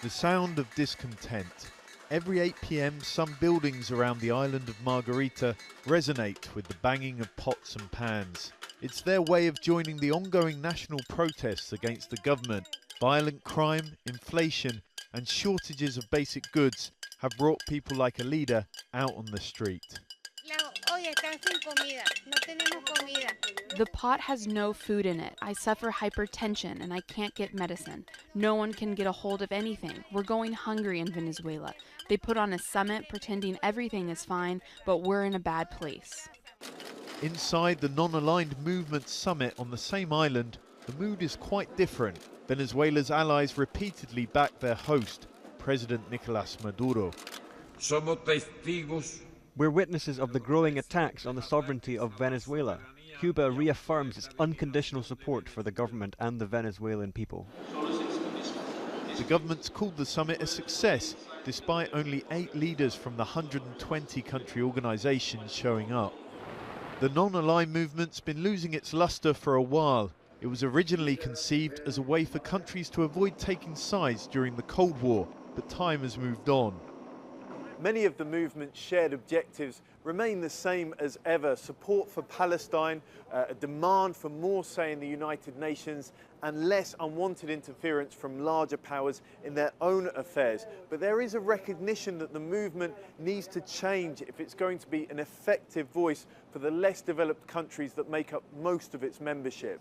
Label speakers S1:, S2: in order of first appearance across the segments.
S1: The sound of discontent. Every 8 p.m, some buildings around the island of Margarita resonate with the banging of pots and pans. It's their way of joining the ongoing national protests against the government. Violent crime, inflation, and shortages of basic goods have brought people like Alida out on the street.
S2: The pot has no food in it. I suffer hypertension and I can't get medicine. No one can get a hold of anything. We're going hungry in Venezuela. They put on a summit pretending everything is fine, but we're in a bad place.
S1: Inside the non-aligned movement summit on the same island, the mood is quite different. Venezuela's allies repeatedly back their host, President Nicolás Maduro.
S3: We're witnesses of the growing attacks on the sovereignty of Venezuela. Cuba reaffirms its unconditional support for the government and the Venezuelan people.
S1: The government's called the summit a success, despite only 8 leaders from the 120 country organizations showing up. The non-aligned movement's been losing its luster for a while. It was originally conceived as a way for countries to avoid taking sides during the Cold War, but time has moved on. Many of the movement's shared objectives remain the same as ever: support for Palestine, a demand for more say in the United Nations, and less unwanted interference from larger powers in their own affairs. But there is a recognition that the movement needs to change if it's going to be an effective voice for the less developed countries that make up most of its membership.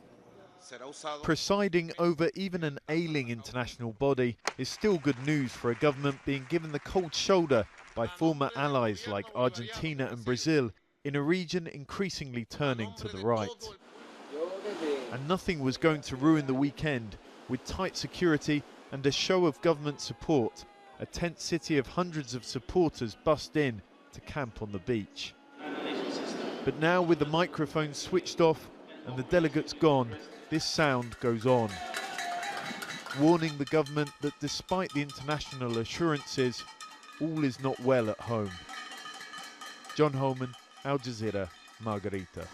S1: Presiding over even an ailing international body is still good news for a government being given the cold shoulder by former allies like Argentina and Brazil in a region increasingly turning to the right. And nothing was going to ruin the weekend. With tight security and a show of government support, a tent city of hundreds of supporters bussed in to camp on the beach. But now, with the microphone switched off and the delegates gone, this sound goes on, warning the government that despite the international assurances, all is not well at home. John Holman, Al Jazeera, Margarita.